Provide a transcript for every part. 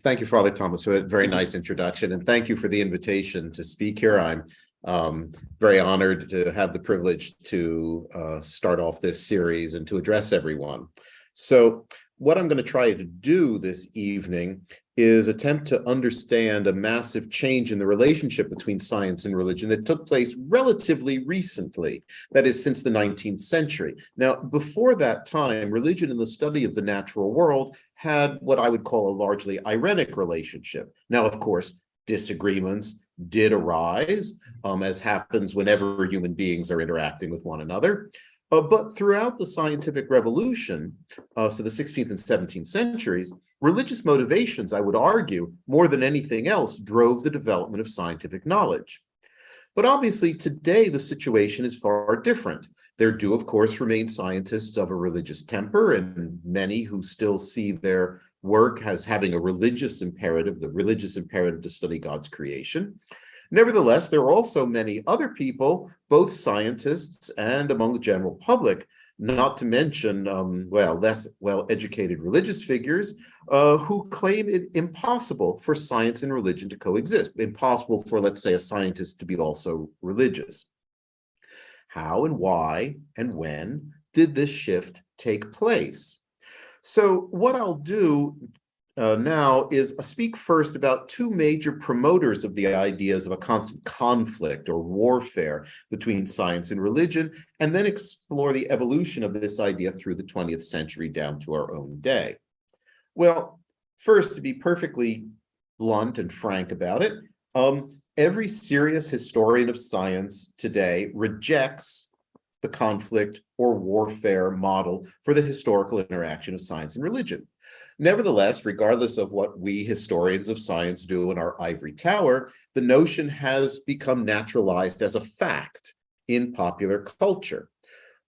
Thank you, Father Thomas, for that very nice introduction, and thank you for the invitation to speak here. I'm very honored to have the privilege to start off this series and to address everyone. So what I'm going to try to do this evening is attempt to understand a massive change in the relationship between science and religion that took place relatively recently, that is, since the 19th century. Now, before that time, religion and the study of the natural world had what I would call a largely irenic relationship. Now, of course, disagreements did arise, as happens whenever human beings are interacting with one another. But throughout the scientific revolution, so the 16th and 17th centuries, religious motivations, I would argue, more than anything else, drove the development of scientific knowledge. But obviously, today, the situation is far different. There do, of course, remain scientists of a religious temper, and many who still see their work as having a religious imperative, the religious imperative to study God's creation. Nevertheless, there are also many other people, both scientists and among the general public, not to mention, less well-educated religious figures, who claim it impossible for science and religion to coexist, impossible for, let's say, a scientist to be also religious. How and why and when did this shift take place? So what I'll do now is speak first about two major promoters of the ideas of a constant conflict or warfare between science and religion, and then explore the evolution of this idea through the 20th century down to our own day. Well, first, to be perfectly blunt and frank about it, every serious historian of science today rejects the conflict or warfare model for the historical interaction of science and religion. Nevertheless, regardless of what we historians of science do in our ivory tower, the notion has become naturalized as a fact in popular culture.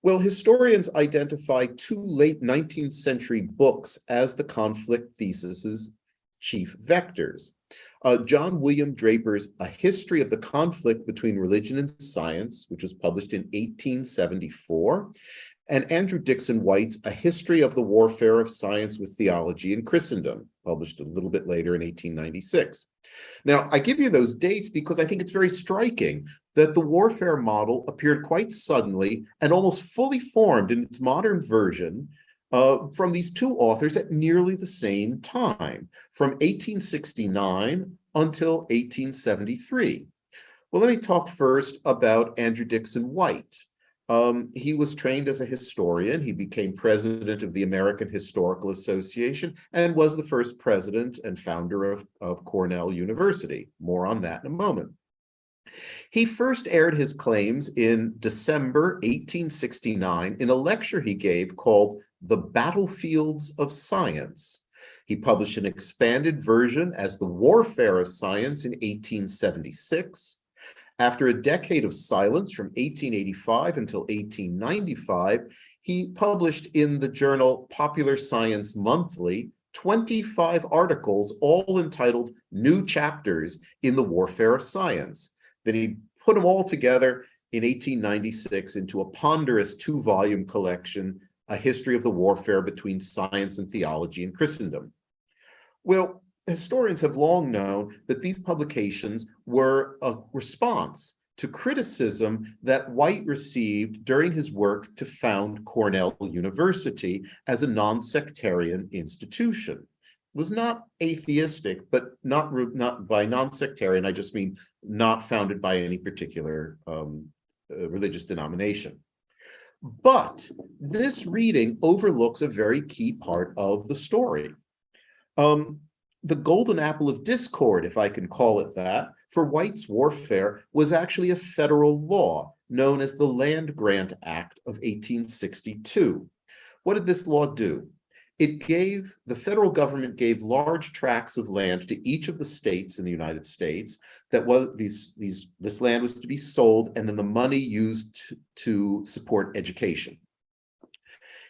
Well, historians identify two late 19th century books as the conflict thesis's chief vectors. John William Draper's A History of the Conflict Between Religion and Science, which was published in 1874, and Andrew Dixon White's A History of the Warfare of Science with Theology in Christendom, published a little bit later in 1896. Now, I give you those dates because I think it's very striking that the warfare model appeared quite suddenly and almost fully formed in its modern version from these two authors at nearly the same time, from 1869 until 1873. Well, let me talk first about Andrew Dixon White. He was trained as a historian. He became president of the American Historical Association and was the first president and founder of Cornell University. More on that in a moment. He first aired his claims in December 1869 in a lecture he gave called The Battlefields of Science. He published an expanded version as The Warfare of Science in 1876. After a decade of silence from 1885 until 1895, he published in the journal Popular Science Monthly 25 articles, all entitled New Chapters in the Warfare of Science. Then he put them all together in 1896 into a ponderous two-volume collection, A History of the Warfare Between Science and Theology in Christendom. Well, historians have long known that these publications were a response to criticism that White received during his work to found Cornell University as a non-sectarian institution. It was not atheistic, but not by non-sectarian, I just mean not founded by any particular religious denomination. But this reading overlooks a very key part of the story. The golden apple of discord, if I can call it that, for White's warfare was actually a federal law known as the Land Grant Act of 1862. What did this law do? The federal government gave large tracts of land to each of the states in the United States that this land was to be sold and then the money used to support education.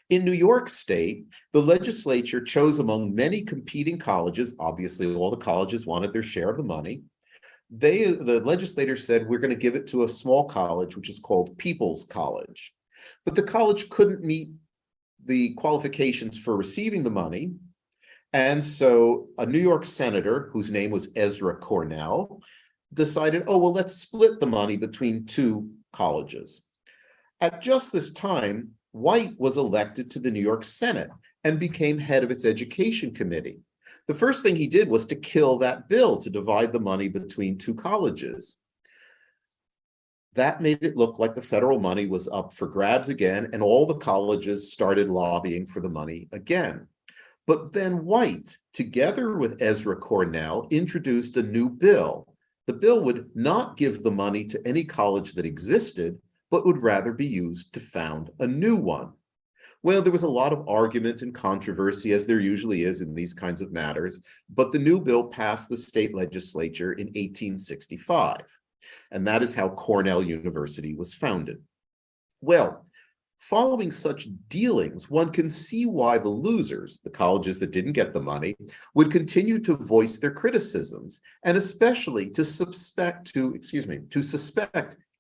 In New York State, the legislature chose among many competing colleges. Obviously, all the colleges wanted their share of the money. The legislator said, we're going to give it to a small college, which is called People's College. But the college couldn't meet the qualifications for receiving the money, And so a New York senator, whose name was Ezra Cornell, decided, oh, well, let's split the money between two colleges. At just this time, White was elected to the New York Senate and became head of its education committee. The first thing he did was to kill that bill to divide the money between two colleges. That made it look like the federal money was up for grabs again, and all the colleges started lobbying for the money again. But then White, together with Ezra Cornell, introduced a new bill. The bill would not give the money to any college that existed, but would rather be used to found a new one. Well, there was a lot of argument and controversy, as there usually is in these kinds of matters, but the new bill passed the state legislature in 1865. And that is how Cornell University was founded. Well, following such dealings, one can see why the losers, the colleges that didn't get the money, would continue to voice their criticisms, and especially to suspect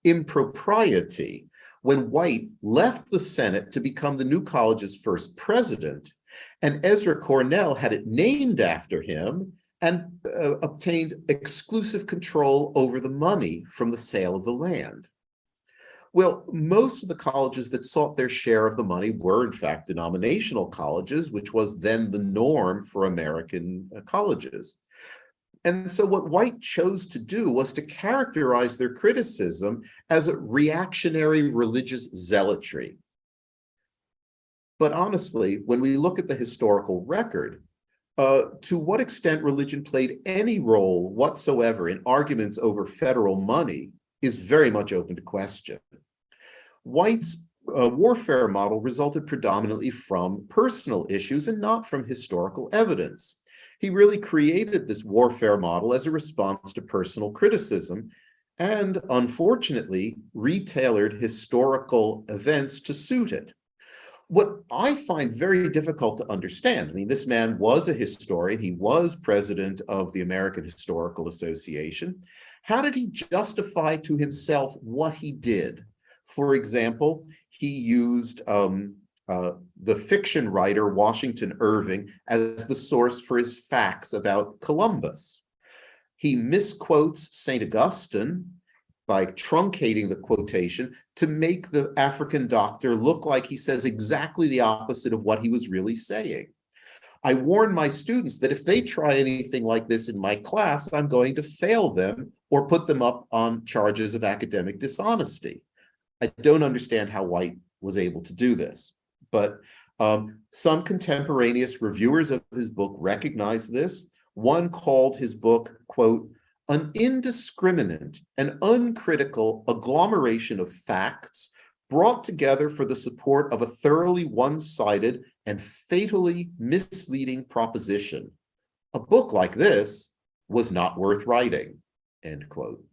impropriety when White left the Senate to become the new college's first president, and Ezra Cornell had it named after him and obtained exclusive control over the money from the sale of the land. Well, most of the colleges that sought their share of the money were, in fact, denominational colleges, which was then the norm for American colleges. And so what White chose to do was to characterize their criticism as a reactionary religious zealotry. But honestly, when we look at the historical record, to what extent religion played any role whatsoever in arguments over federal money is very much open to question. White's warfare model resulted predominantly from personal issues and not from historical evidence. He really created this warfare model as a response to personal criticism and, unfortunately, retailored historical events to suit it. What I find very difficult to understand, I mean, this man was a historian, he was president of the American Historical Association. How did he justify to himself what he did? For example, he used the fiction writer Washington Irving as the source for his facts about Columbus. He misquotes St. Augustine by truncating the quotation to make the African doctor look like he says exactly the opposite of what he was really saying. I warn my students that if they try anything like this in my class, I'm going to fail them or put them up on charges of academic dishonesty. I don't understand how White was able to do this, but some contemporaneous reviewers of his book recognize this. One called his book, quote, an indiscriminate and uncritical agglomeration of facts brought together for the support of a thoroughly one-sided and fatally misleading proposition. A book like this was not worth writing, end quote.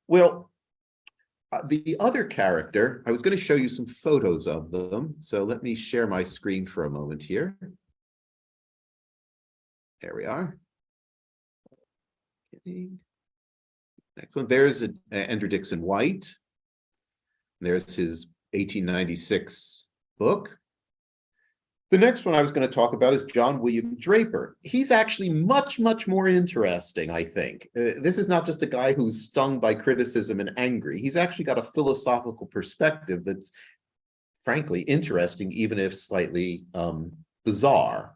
Well, the other character, I was going to show you some photos of them, so let me share my screen for a moment here. There we are. Next one, there's Andrew Dixon White. There's his 1896 book. The next one I was going to talk about is John William Draper. He's actually much, much more interesting, I think. This is not just a guy who's stung by criticism and angry. He's actually got a philosophical perspective that's frankly interesting, even if slightly bizarre.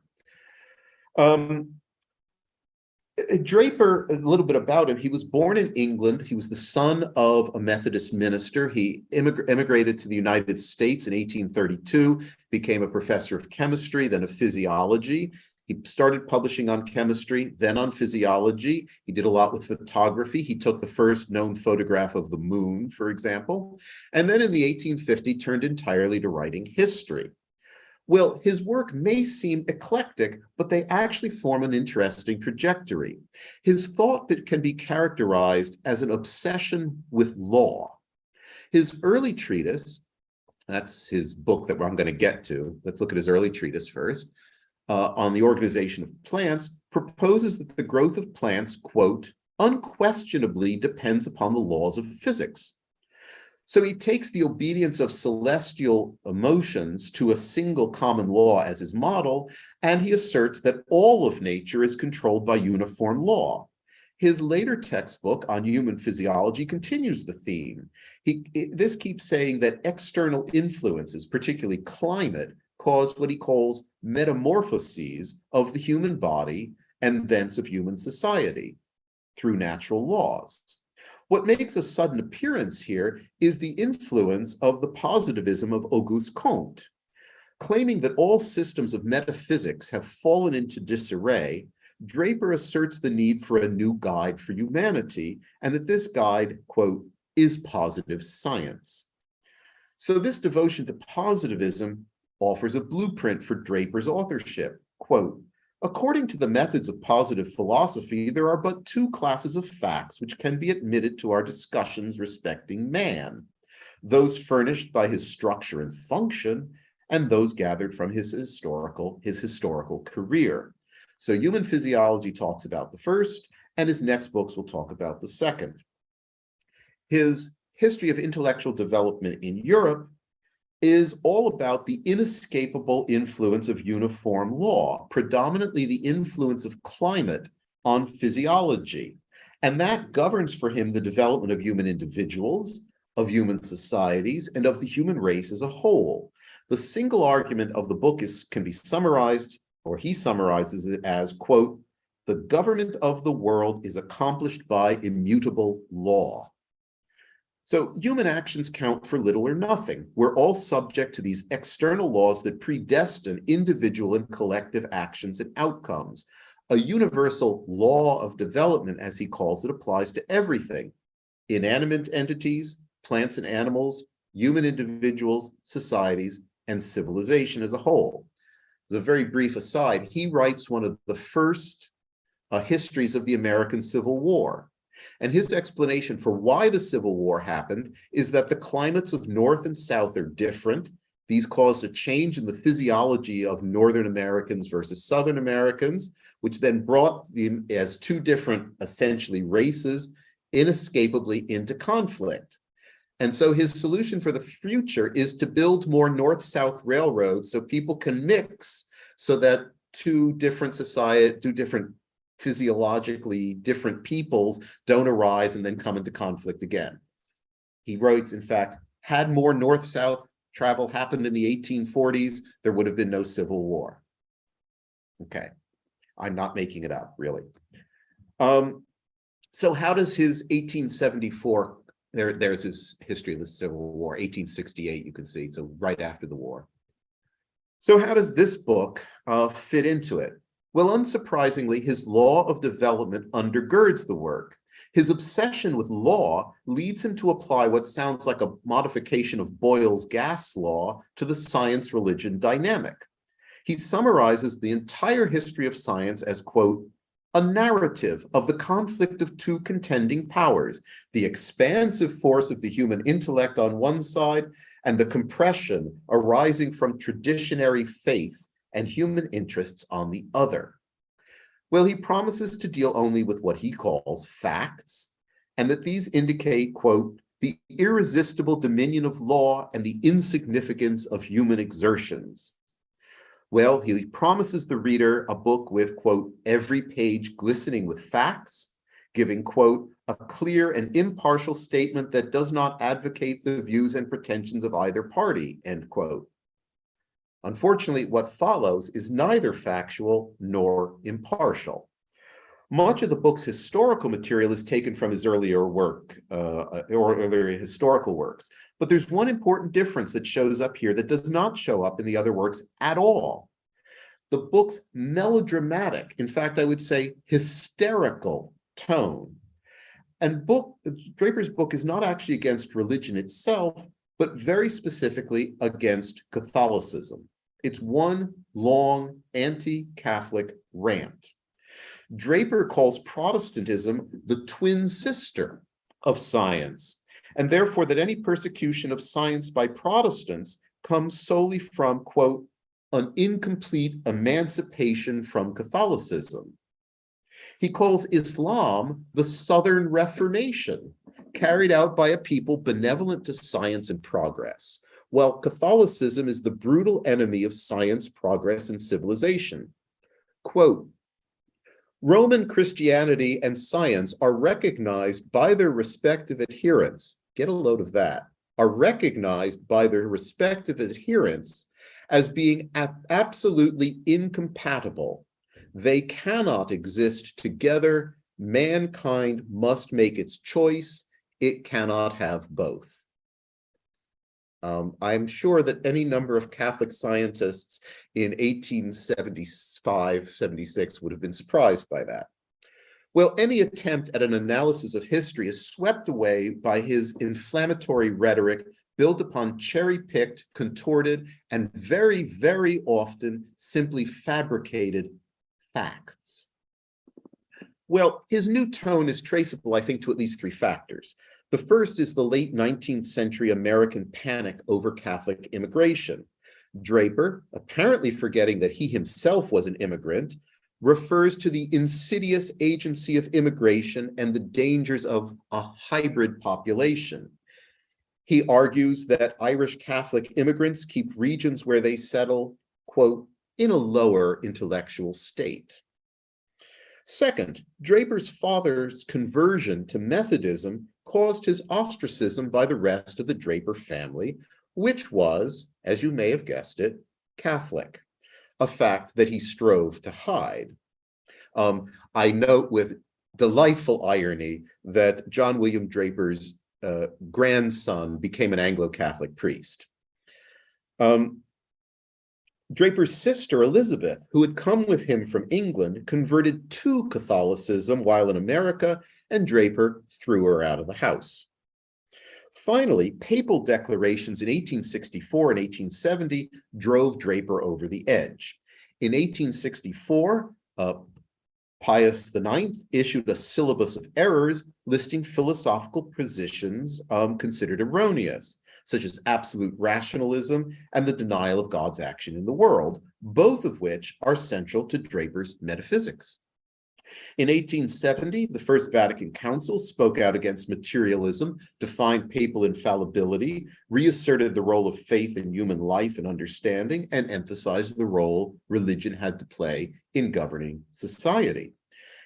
Draper, a little bit about him, he was born in England. He was the son of a Methodist minister. He immigrated to the United States in 1832, became a professor of chemistry, then of physiology. He started publishing on chemistry, then on physiology. He did a lot with photography. He took the first known photograph of the moon, for example. And then in the 1850s, turned entirely to writing history. Well, his work may seem eclectic, but they actually form an interesting trajectory. His thought can be characterized as an obsession with law. His early treatise, that's his book that I'm going to get to. Let's look at his early treatise first, on the organization of plants, proposes that the growth of plants, quote, unquestionably depends upon the laws of physics. So he takes the obedience of celestial emotions to a single common law as his model, and he asserts that all of nature is controlled by uniform law. His later textbook on human physiology continues the theme. This keeps saying that external influences, particularly climate, cause what he calls metamorphoses of the human body and thence of human society through natural laws. What makes a sudden appearance here is the influence of the positivism of Auguste Comte. Claiming that all systems of metaphysics have fallen into disarray, Draper asserts the need for a new guide for humanity, and that this guide, quote, is positive science. So this devotion to positivism offers a blueprint for Draper's authorship. Quote, according to the methods of positive philosophy, there are but two classes of facts which can be admitted to our discussions respecting man, those furnished by his structure and function, and those gathered from his historical career. So human physiology talks about the first, and his next books will talk about the second. His history of intellectual development in Europe is all about the inescapable influence of uniform law, predominantly the influence of climate on physiology. And that governs for him the development of human individuals, of human societies, and of the human race as a whole. The single argument of the book can be summarized, or he summarizes it as, quote, the government of the world is accomplished by immutable law. So human actions count for little or nothing. We're all subject to these external laws that predestine individual and collective actions and outcomes. A universal law of development, as he calls it, applies to everything. Inanimate entities, plants and animals, human individuals, societies, and civilization as a whole. As a very brief aside, he writes one of the first histories of the American Civil War. And his explanation for why the Civil War happened is that the climates of North and South are different. These caused a change in the physiology of Northern Americans versus Southern Americans, which then brought them as two different, essentially, races inescapably into conflict. And so his solution for the future is to build more north-south railroads so people can mix, so that two different physiologically different peoples don't arise and then come into conflict again. He writes, in fact, had more north-south travel happened in the 1840s, there would have been no Civil War. Okay, I'm not making it up, really. So how does his 1874, there's his history of the Civil War, 1868, you can see, so right after the war. So how does this book fit into it? Well, unsurprisingly, his law of development undergirds the work. His obsession with law leads him to apply what sounds like a modification of Boyle's gas law to the science-religion dynamic. He summarizes the entire history of science as, quote, a narrative of the conflict of two contending powers, the expansive force of the human intellect on one side, and the compression arising from traditionary faith and human interests on the other. Well, he promises to deal only with what he calls facts, and that these indicate, quote, the irresistible dominion of law and the insignificance of human exertions. Well, he promises the reader a book with, quote, every page glistening with facts, giving, quote, a clear and impartial statement that does not advocate the views and pretensions of either party, end quote. Unfortunately, what follows is neither factual nor impartial. Much of the book's historical material is taken from his earlier work, or earlier historical works. But there's one important difference that shows up here that does not show up in the other works at all. The book's melodramatic, in fact, I would say hysterical tone. And Draper's book is not actually against religion itself, but very specifically against Catholicism. It's one long anti-Catholic rant. Draper calls Protestantism the twin sister of science, and therefore that any persecution of science by Protestants comes solely from, quote, an incomplete emancipation from Catholicism. He calls Islam the Southern Reformation, carried out by a people benevolent to science and progress, while Catholicism is the brutal enemy of science, progress, and civilization. Quote, Roman Christianity and science are recognized by their respective adherents, get a load of that, are recognized by their respective adherents as being absolutely incompatible. They cannot exist together. Mankind must make its choice. It cannot have both. I'm sure that any number of Catholic scientists in 1875, 76 would have been surprised by that. Well, any attempt at an analysis of history is swept away by his inflammatory rhetoric built upon cherry-picked, contorted, and very, very often simply fabricated facts. Well, his new tone is traceable, I think, to at least three factors. The first is the late 19th century American panic over Catholic immigration. Draper, apparently forgetting that he himself was an immigrant, refers to the insidious agency of immigration and the dangers of a hybrid population. He argues that Irish Catholic immigrants keep regions where they settle, quote, in a lower intellectual state. Second, Draper's father's conversion to Methodism caused his ostracism by the rest of the Draper family, which was, as you may have guessed it, Catholic, a fact that he strove to hide. I note with delightful irony that John William Draper's grandson became an Anglo-Catholic priest. Draper's sister, Elizabeth, who had come with him from England, converted to Catholicism while in America, and Draper threw her out of the house. Finally, papal declarations in 1864 and 1870 drove Draper over the edge. In 1864, Pius IX issued a syllabus of errors listing philosophical positions considered erroneous, such as absolute rationalism and the denial of God's action in the world, both of which are central to Draper's metaphysics. In 1870, the First Vatican Council spoke out against materialism, defined papal infallibility, reasserted the role of faith in human life and understanding, and emphasized the role religion had to play in governing society.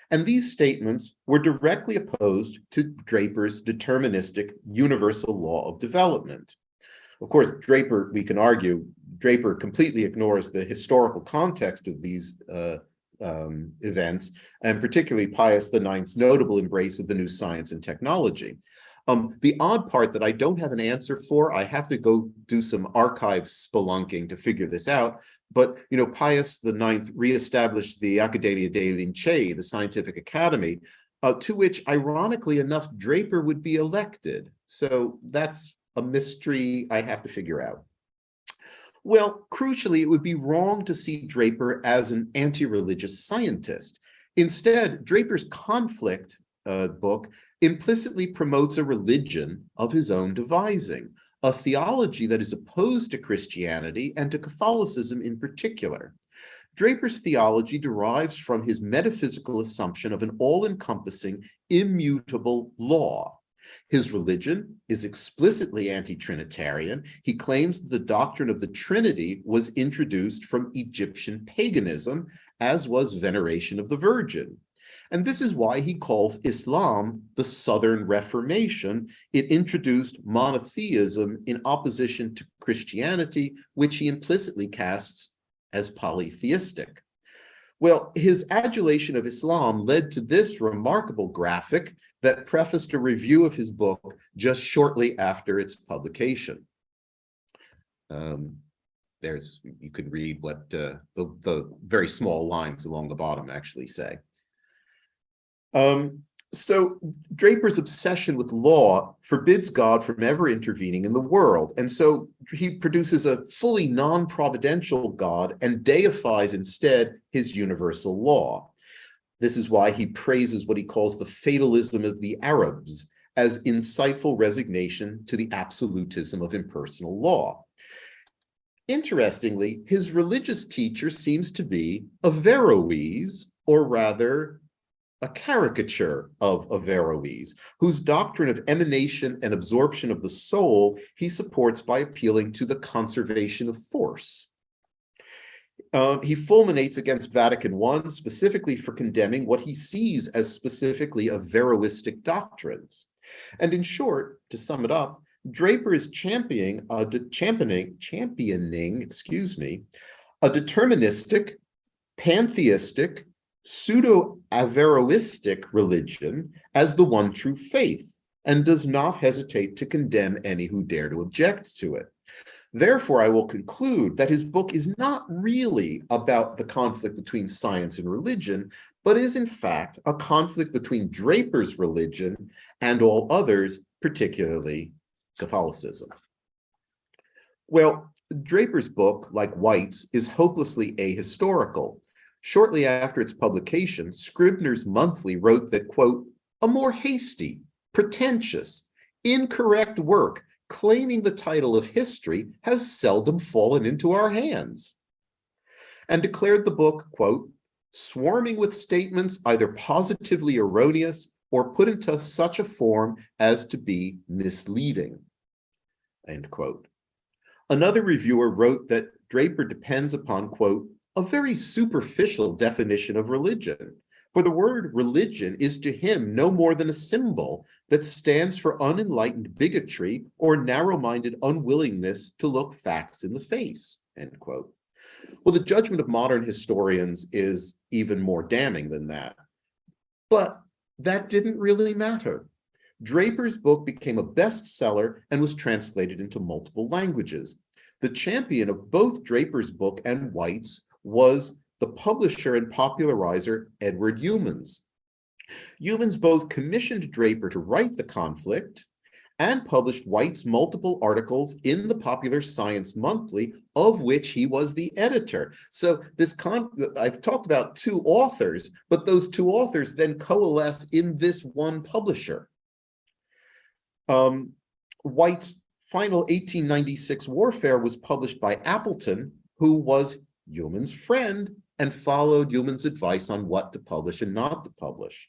And these statements were directly opposed to Draper's deterministic universal law of development. Of course, Draper, we can argue, Draper completely ignores the historical context of these events, and particularly Pius IX's notable embrace of the new science and technology. The odd part that I don't have an answer for, I have to go do some archive spelunking to figure this out, but Pius IX reestablished the Académie Royale, the scientific academy, to which, ironically enough, Draper would be elected. So that's a mystery I have to figure out. Well, crucially, it would be wrong to see Draper as an anti-religious scientist. Instead, Draper's conflict book implicitly promotes a religion of his own devising, a theology that is opposed to Christianity and to Catholicism in particular. Draper's theology derives from his metaphysical assumption of an all-encompassing, immutable law. His religion is explicitly anti-Trinitarian. He claims that the doctrine of the Trinity was introduced from Egyptian paganism, as was veneration of the Virgin. And this is why he calls Islam the Southern Reformation. It introduced monotheism in opposition to Christianity, which he implicitly casts as polytheistic. Well, his adulation of Islam led to this remarkable graphic that prefaced a review of his book just shortly after its publication. You could read what the very small lines along the bottom actually say. So Draper's obsession with law forbids God from ever intervening in the world. And so he produces a fully non-providential God and deifies instead his universal law. This is why he praises what he calls the fatalism of the Arabs as insightful resignation to the absolutism of impersonal law. Interestingly, his religious teacher seems to be Averroes, or rather a caricature of Averroes, whose doctrine of emanation and absorption of the soul he supports by appealing to the conservation of force. He fulminates against Vatican I, specifically for condemning what he sees as specifically Averroistic doctrines. And in short, to sum it up, Draper is championing, a deterministic, pantheistic, pseudo-Averroistic religion as the one true faith, and does not hesitate to condemn any who dare to object to it. Therefore, I will conclude that his book is not really about the conflict between science and religion, but is in fact a conflict between Draper's religion and all others, particularly Catholicism. Well, Draper's book, like White's, is hopelessly ahistorical. Shortly after its publication, Scribner's Monthly wrote that, quote, a more hasty, pretentious, incorrect work claiming the title of history has seldom fallen into our hands, and declared the book, quote, swarming with statements either positively erroneous or put into such a form as to be misleading, end quote. Another reviewer wrote that Draper depends upon, quote, a very superficial definition of religion, for the word religion is to him no more than a symbol that stands for unenlightened bigotry or narrow-minded unwillingness to look facts in the face, end quote. Well, the judgment of modern historians is even more damning than that. But that didn't really matter. Draper's book became a bestseller and was translated into multiple languages. The champion of both Draper's book and White's was the publisher and popularizer Edward Youmans. Youmans both commissioned Draper to write The Conflict and published White's multiple articles in the Popular Science Monthly, of which he was the editor. So I've talked about two authors, but those two authors then coalesce in this one publisher. White's final 1896 Warfare was published by Appleton, who was Youmans' friend and followed Youmans' advice on what to publish and not to publish.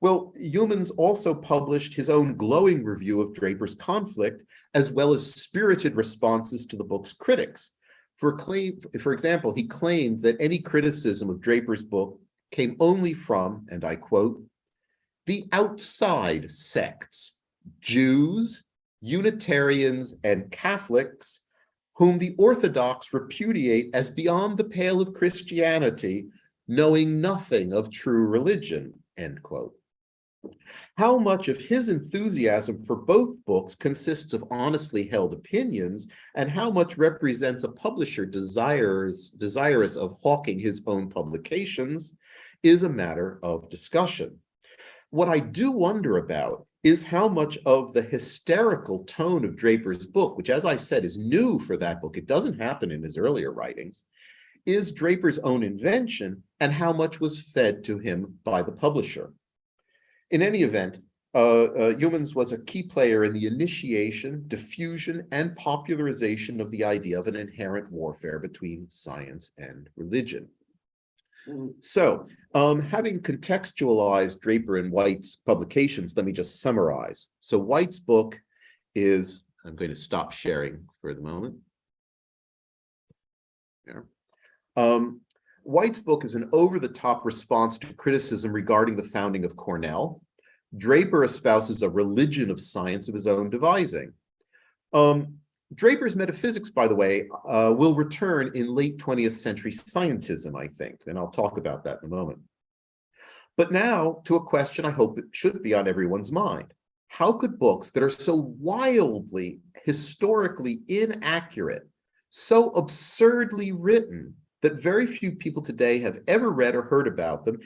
Well, Youmans also published his own glowing review of Draper's Conflict, as well as spirited responses to the book's critics. For example, he claimed that any criticism of Draper's book came only from, and I quote, the outside sects, Jews, Unitarians, and Catholics, whom the Orthodox repudiate as beyond the pale of Christianity, knowing nothing of true religion, end quote. How much of his enthusiasm for both books consists of honestly held opinions, and how much represents a publisher desirous of hawking his own publications, is a matter of discussion. What I do wonder about is how much of the hysterical tone of Draper's book, which, as I said, is new for that book, it doesn't happen in his earlier writings, is Draper's own invention, and how much was fed to him by the publisher. In any event, Youmans was a key player in the initiation, diffusion, and popularization of the idea of an inherent warfare between science and religion. So, having contextualized Draper and White's publications, let me just summarize. So White's book is, I'm going to stop sharing for the moment. There. White's book is an over-the-top response to criticism regarding the founding of Cornell. Draper espouses a religion of science of his own devising. Draper's metaphysics, by the way, will return in late 20th century scientism, I think, and I'll talk about that in a moment. But now to a question I hope it should be on everyone's mind. How could books that are so wildly, historically inaccurate, so absurdly written that very few people today have ever read or heard about them,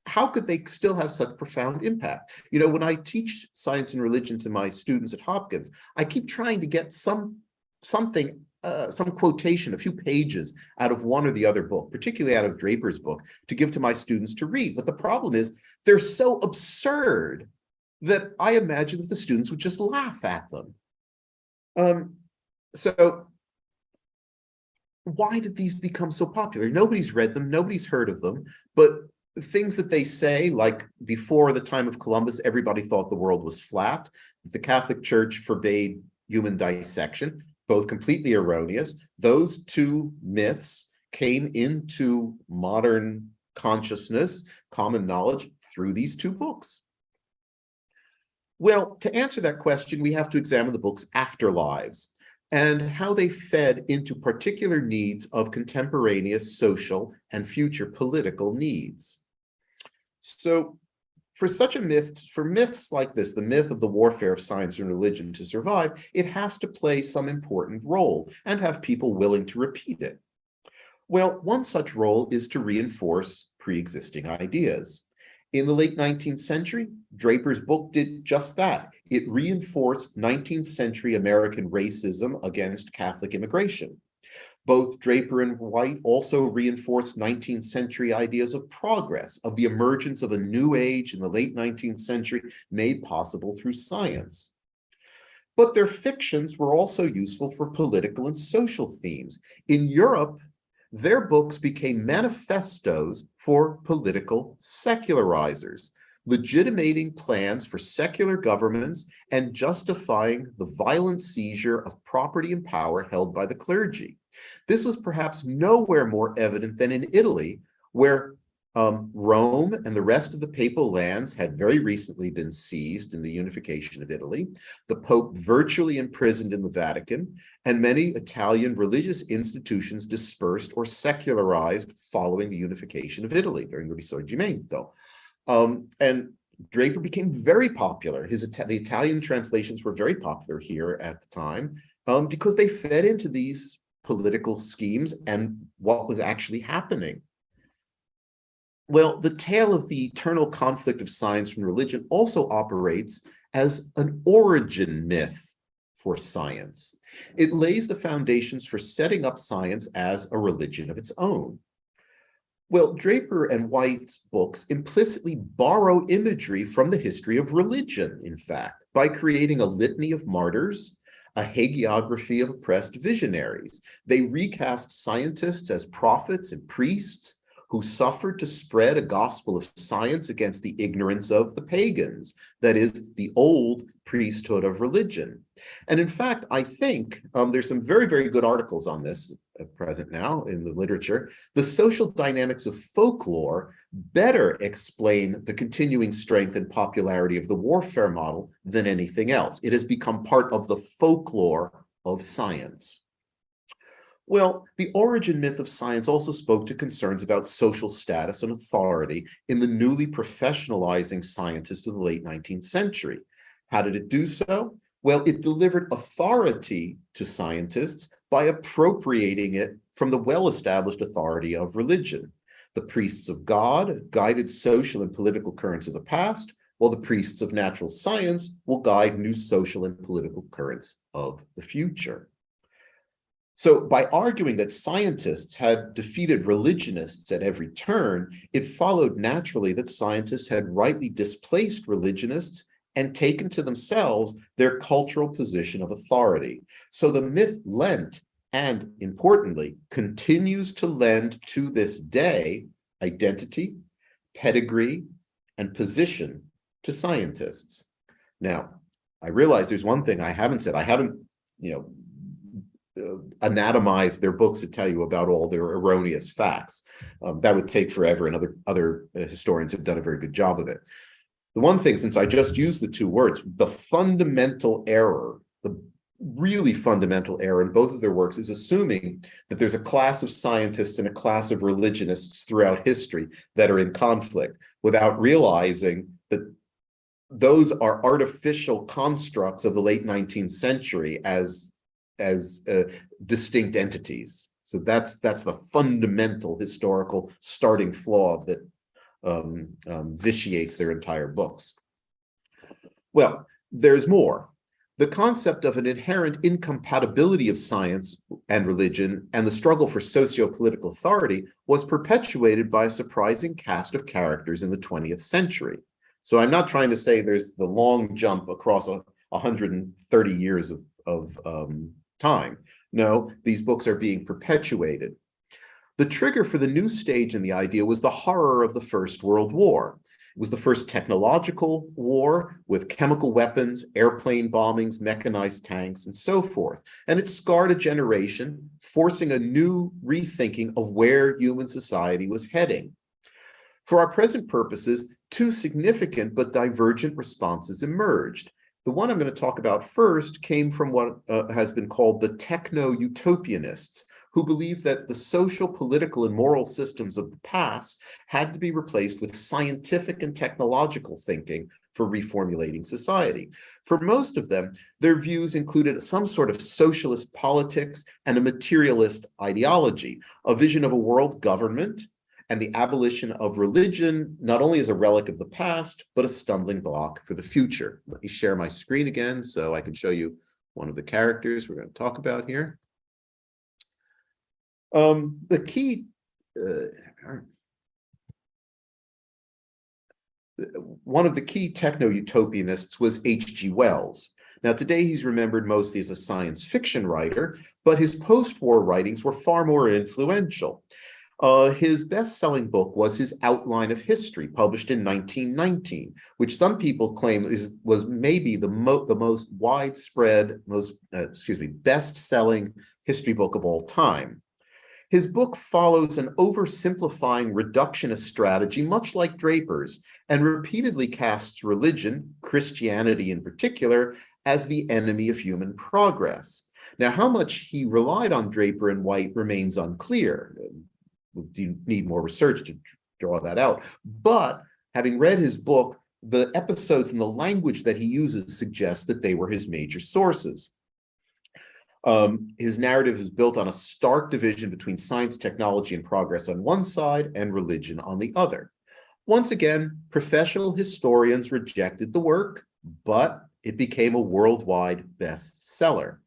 how could they still have such profound impact? You know, when I teach science and religion to my students at Hopkins, I keep trying to get some quotation, a few pages out of one or the other book, particularly out of Draper's book, to give to my students to read. But the problem is they're so absurd that I imagine that the students would just laugh at them. So why did these become so popular? Nobody's read them, nobody's heard of them, but things that they say, like before the time of Columbus, everybody thought the world was flat. The Catholic Church forbade human dissection, both completely erroneous. Those two myths came into modern consciousness, common knowledge, through these two books. Well, to answer that question, we have to examine the book's afterlives and how they fed into particular needs of contemporaneous social and future political needs. So for such a myth, for myths like this, the myth of the warfare of science and religion to survive, it has to play some important role and have people willing to repeat it. Well, one such role is to reinforce pre-existing ideas. In the late 19th century, Draper's book did just that. It reinforced 19th century American racism against Catholic immigration. Both Draper and White also reinforced 19th century ideas of progress, of the emergence of a new age in the late 19th century made possible through science. But their fictions were also useful for political and social themes. In Europe, their books became manifestos for political secularizers, legitimating plans for secular governments and justifying the violent seizure of property and power held by the clergy. This was perhaps nowhere more evident than in Italy, where Rome and the rest of the papal lands had very recently been seized in the unification of Italy, the Pope virtually imprisoned in the Vatican, and many Italian religious institutions dispersed or secularized following the unification of Italy during the Risorgimento. And Draper became very popular. The Italian translations were very popular here at the time because they fed into these political schemes and what was actually happening. Well, the tale of the eternal conflict of science and religion also operates as an origin myth for science. It lays the foundations for setting up science as a religion of its own. Well, Draper and White's books implicitly borrow imagery from the history of religion, in fact, by creating a litany of martyrs, a hagiography of oppressed visionaries. They recast scientists as prophets and priests who suffered to spread a gospel of science against the ignorance of the pagans, that is, the old priesthood of religion. And in fact, I think there's some very, very good articles on this at present now in the literature. The social dynamics of folklore better explain the continuing strength and popularity of the warfare model than anything else. It has become part of the folklore of science. Well, the origin myth of science also spoke to concerns about social status and authority in the newly professionalizing scientists of the late 19th century. How did it do so? Well, it delivered authority to scientists by appropriating it from the well-established authority of religion. The priests of God guided social and political currents of the past, while the priests of natural science will guide new social and political currents of the future. So by arguing that scientists had defeated religionists at every turn, it followed naturally that scientists had rightly displaced religionists and taken to themselves their cultural position of authority. So the myth lent, and importantly, continues to lend to this day, identity, pedigree, and position to scientists. Now, I realize there's one thing I haven't said. I haven't, anatomize their books to tell you about all their erroneous facts. That would take forever, and other historians have done a very good job of it. The one thing, since I just used the two words, the fundamental error, the really fundamental error in both of their works is assuming that there's a class of scientists and a class of religionists throughout history that are in conflict, without realizing that those are artificial constructs of the late 19th century as distinct entities. So that's the fundamental historical starting flaw that vitiates their entire books. Well, there's more. The concept of an inherent incompatibility of science and religion and the struggle for socio-political authority was perpetuated by a surprising cast of characters in the 20th century. So I'm not trying to say there's the long jump across 130 years of time. No, these books are being perpetuated. The trigger for the new stage in the idea was the horror of the First World War. It was the first technological war with chemical weapons, airplane bombings, mechanized tanks, and so forth. And it scarred a generation, forcing a new rethinking of where human society was heading. For our present purposes, two significant but divergent responses emerged. The one I'm going to talk about first came from what has been called the techno-utopianists, who believed that the social, political, and moral systems of the past had to be replaced with scientific and technological thinking for reformulating society. For most of them, their views included some sort of socialist politics and a materialist ideology, a vision of a world government, and the abolition of religion, not only as a relic of the past, but a stumbling block for the future. Let me share my screen again so I can show you one of the characters we're going to talk about here. The key, one of the key techno-utopianists was H.G. Wells. Now, today he's remembered mostly as a science fiction writer, but his post-war writings were far more influential. His best-selling book was his Outline of History, published in 1919, which some people claim was maybe the most widespread, best-selling history book of all time. His book follows an oversimplifying reductionist strategy, much like Draper's, and repeatedly casts religion, Christianity in particular, as the enemy of human progress. Now, how much he relied on Draper and White remains unclear. You need more research to draw that out. But having read his book, the episodes and the language that he uses suggest that they were his major sources. His narrative is built on a stark division between science, technology, and progress on one side and religion on the other. Once again, professional historians rejected the work, but it became a worldwide bestseller.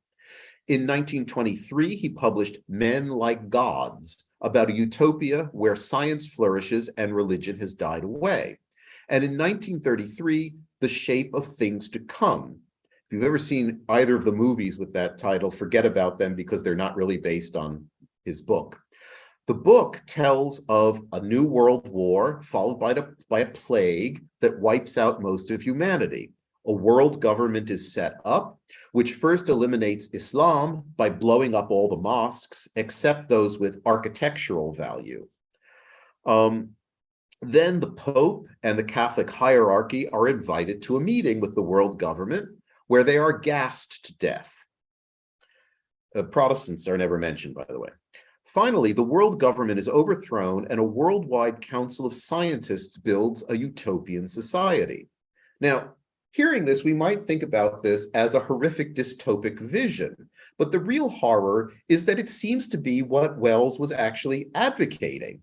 In 1923, he published Men Like Gods, about a utopia where science flourishes and religion has died away. And in 1933, The Shape of Things to Come. If you've ever seen either of the movies with that title, forget about them because they're not really based on his book. The book tells of a new world war followed by a plague that wipes out most of humanity. A world government is set up, which first eliminates Islam by blowing up all the mosques, except those with architectural value. Then the Pope and the Catholic hierarchy are invited to a meeting with the world government, where they are gassed to death. Protestants are never mentioned, by the way. Finally, the world government is overthrown and a worldwide council of scientists builds a utopian society. Now, hearing this, we might think about this as a horrific dystopic vision, but the real horror is that it seems to be what Wells was actually advocating.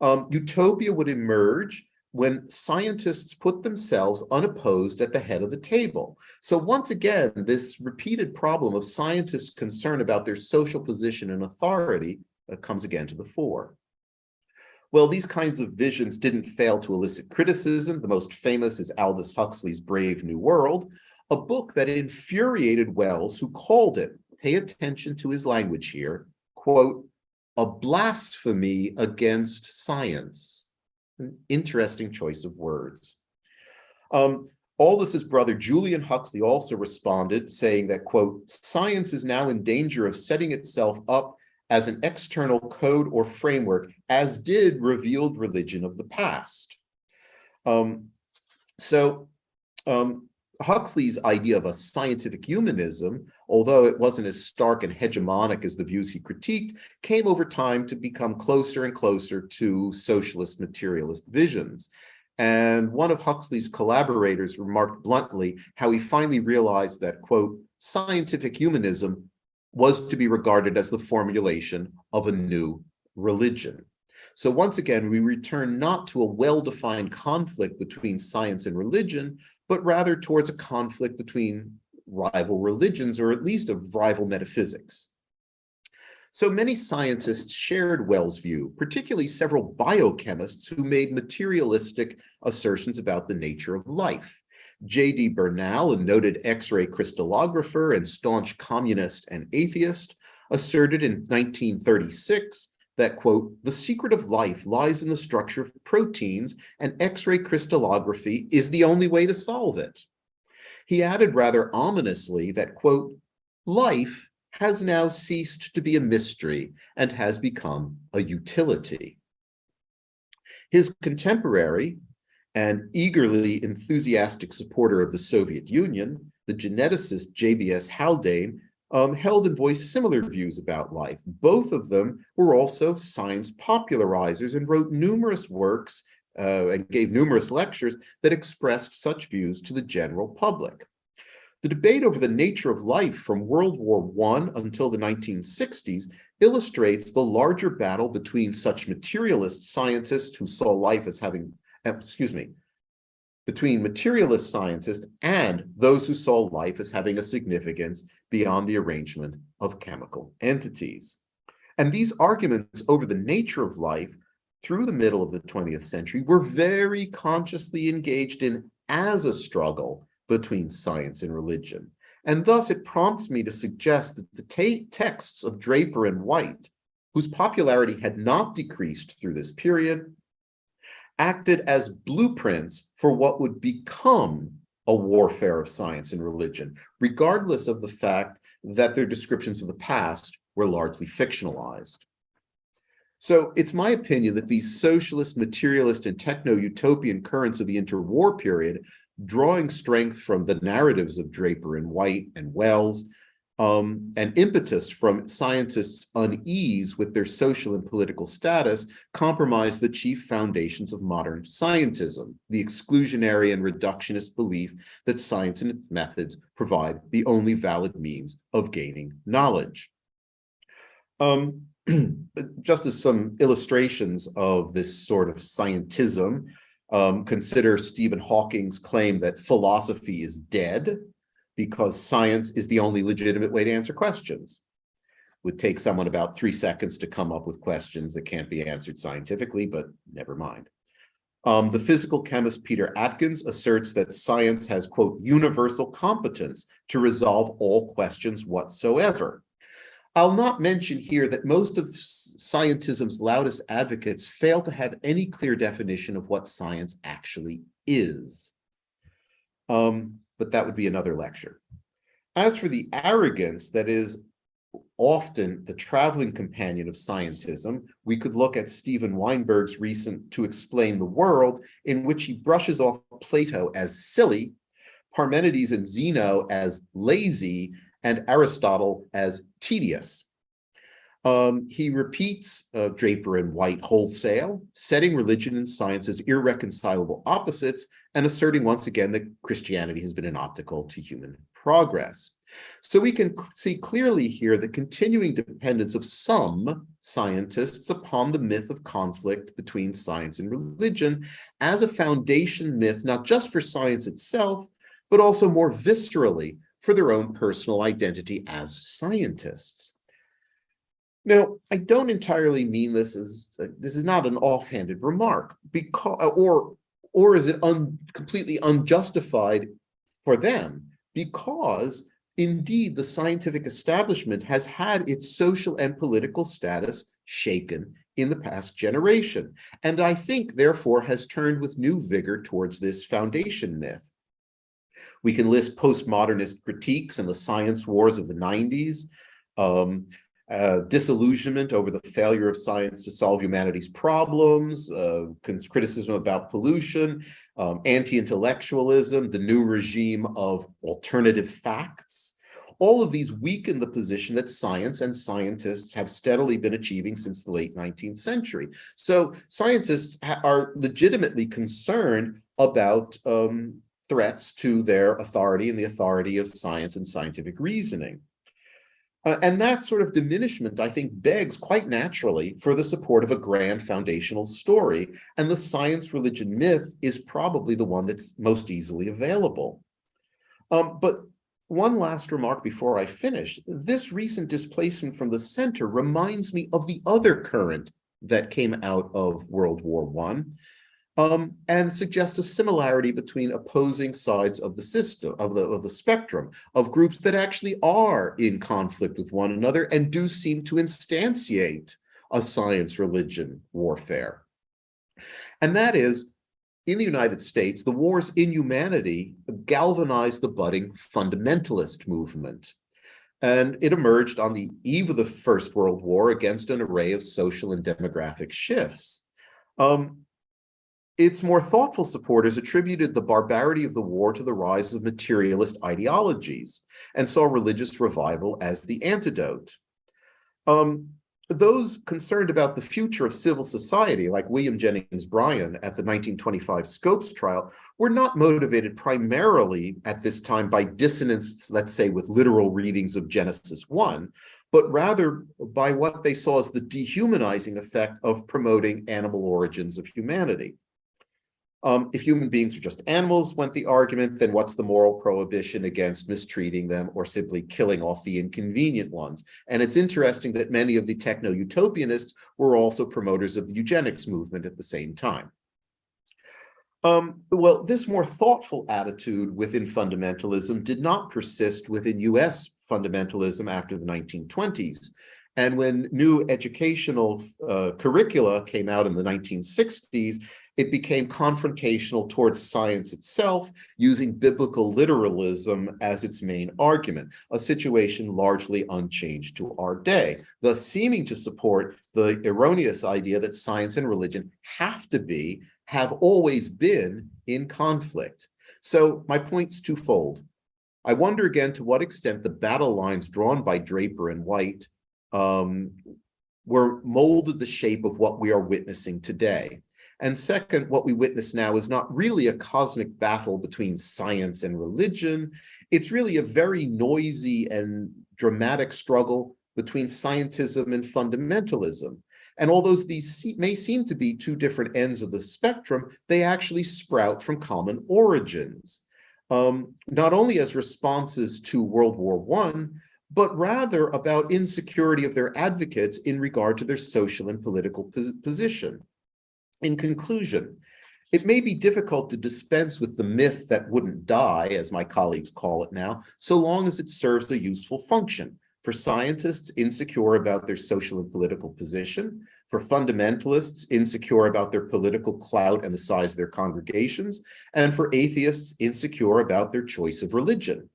Utopia would emerge when scientists put themselves unopposed at the head of the table. So once again, this repeated problem of scientists' concern about their social position and authority comes again to the fore. Well, these kinds of visions didn't fail to elicit criticism. The most famous is Aldous Huxley's Brave New World, a book that infuriated Wells, who called it, pay attention to his language here, quote, a blasphemy against science. An interesting choice of words. Aldous's brother, Julian Huxley, also responded, saying that, quote, science is now in danger of setting itself up as an external code or framework, as did revealed religion of the past. Huxley's idea of a scientific humanism, although it wasn't as stark and hegemonic as the views he critiqued, came over time to become closer and closer to socialist materialist visions. And one of Huxley's collaborators remarked bluntly how he finally realized that, quote, scientific humanism was to be regarded as the formulation of a new religion. So once again, we return not to a well-defined conflict between science and religion, but rather towards a conflict between rival religions, or at least of rival metaphysics. So many scientists shared Wells' view, particularly several biochemists who made materialistic assertions about the nature of life. J.D. Bernal, a noted X-ray crystallographer and staunch communist and atheist, asserted in 1936 that, quote, the secret of life lies in the structure of proteins and X-ray crystallography is the only way to solve it. He added rather ominously that, quote, life has now ceased to be a mystery and has become a utility. His contemporary and eagerly enthusiastic supporter of the Soviet Union, the geneticist JBS Haldane, held and voiced similar views about life. Both of them were also science popularizers and wrote numerous works and gave numerous lectures that expressed such views to the general public. The debate over the nature of life from World War I until the 1960s illustrates the larger battle between such materialist scientists who saw life as having, between materialist scientists and those who saw life as having a significance beyond the arrangement of chemical entities. And these arguments over the nature of life through the middle of the 20th century were very consciously engaged in as a struggle between science and religion. And thus it prompts me to suggest that the texts of Draper and White, whose popularity had not decreased through this period, acted as blueprints for what would become a warfare of science and religion, regardless of the fact that their descriptions of the past were largely fictionalized. So it's my opinion that these socialist, materialist, and techno-utopian currents of the interwar period, drawing strength from the narratives of Draper and White and Wells, and impetus from scientists' unease with their social and political status, compromise the chief foundations of modern scientism, the exclusionary and reductionist belief that science and its methods provide the only valid means of gaining knowledge. Just as some illustrations of this sort of scientism, consider Stephen Hawking's claim that philosophy is dead because science is the only legitimate way to answer questions. It would take someone about 3 seconds to come up with questions that can't be answered scientifically, but never mind. The physical chemist Peter Atkins asserts that science has, quote, universal competence to resolve all questions whatsoever. I'll not mention here that most of scientism's loudest advocates fail to have any clear definition of what science actually is. But that would be another lecture. As for the arrogance that is often the traveling companion of scientism, we could look at Steven Weinberg's recent To Explain the World, in which he brushes off Plato as silly, Parmenides and Zeno as lazy, and Aristotle as tedious. He repeats Draper and White wholesale, setting religion and science as irreconcilable opposites, and asserting once again that Christianity has been an obstacle to human progress. So we can see clearly here the continuing dependence of some scientists upon the myth of conflict between science and religion as a foundation myth, not just for science itself, but also more viscerally for their own personal identity as scientists. Now, I don't entirely mean this is not an offhanded remark, because or is it completely unjustified for them, because indeed the scientific establishment has had its social and political status shaken in the past generation, and I think therefore has turned with new vigor towards this foundation myth. We can list postmodernist critiques and the science wars of the 90s, disillusionment over the failure of science to solve humanity's problems, criticism about pollution, anti-intellectualism, the new regime of alternative facts. All of these weaken the position that science and scientists have steadily been achieving since the late 19th century. So scientists are legitimately concerned about threats to their authority and the authority of science and scientific reasoning. And that sort of diminishment, I think, begs quite naturally for the support of a grand foundational story. And the science-religion myth is probably the one that's most easily available. But one last remark before I finish. This recent displacement from the center reminds me of the other current that came out of World War I. And suggests a similarity between opposing sides of the system, of the spectrum, of groups that actually are in conflict with one another and do seem to instantiate a science-religion warfare. And that is, in the United States, the wars in humanity galvanized the budding fundamentalist movement. And it emerged on the eve of the First World War against an array of social and demographic shifts. Its more thoughtful supporters attributed the barbarity of the war to the rise of materialist ideologies and saw religious revival as the antidote. Those concerned about the future of civil society, like William Jennings Bryan at the 1925 Scopes trial, were not motivated primarily at this time by dissonance, let's say, with literal readings of Genesis 1, but rather by what they saw as the dehumanizing effect of promoting animal origins of humanity. If human beings are just animals, went the argument, then what's the moral prohibition against mistreating them or simply killing off the inconvenient ones? And it's interesting that many of the techno-utopianists were also promoters of the eugenics movement at the same time. Well, this more thoughtful attitude within fundamentalism did not persist within US fundamentalism after the 1920s. And when new educational curricula came out in the 1960s, it became confrontational towards science itself, using biblical literalism as its main argument, a situation largely unchanged to our day, thus seeming to support the erroneous idea that science and religion have always been in conflict. So my point's twofold. I wonder again to what extent the battle lines drawn by Draper and White were molded the shape of what we are witnessing today. And second, what we witness now is not really a cosmic battle between science and religion. It's really a very noisy and dramatic struggle between scientism and fundamentalism. And although these may seem to be two different ends of the spectrum, they actually sprout from common origins, not only as responses to World War I, but rather about insecurity of their advocates in regard to their social and political position. In conclusion, it may be difficult to dispense with the myth that wouldn't die, as my colleagues call it now, so long as it serves a useful function for scientists insecure about their social and political position, for fundamentalists insecure about their political clout and the size of their congregations, and for atheists insecure about their choice of religion.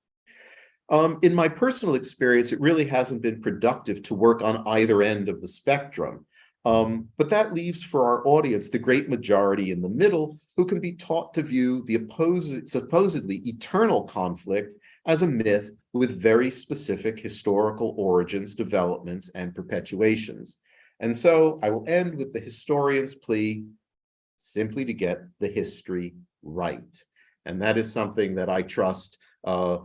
In my personal experience, it really hasn't been productive to work on either end of the spectrum. But that leaves for our audience the great majority in the middle, who can be taught to view the supposedly eternal conflict as a myth with very specific historical origins, developments, and perpetuations. And so I will end with the historian's plea, simply to get the history right. And that is something that I trust the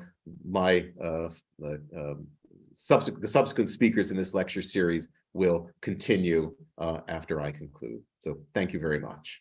subsequent speakers in this lecture series will continue after I conclude. So thank you very much.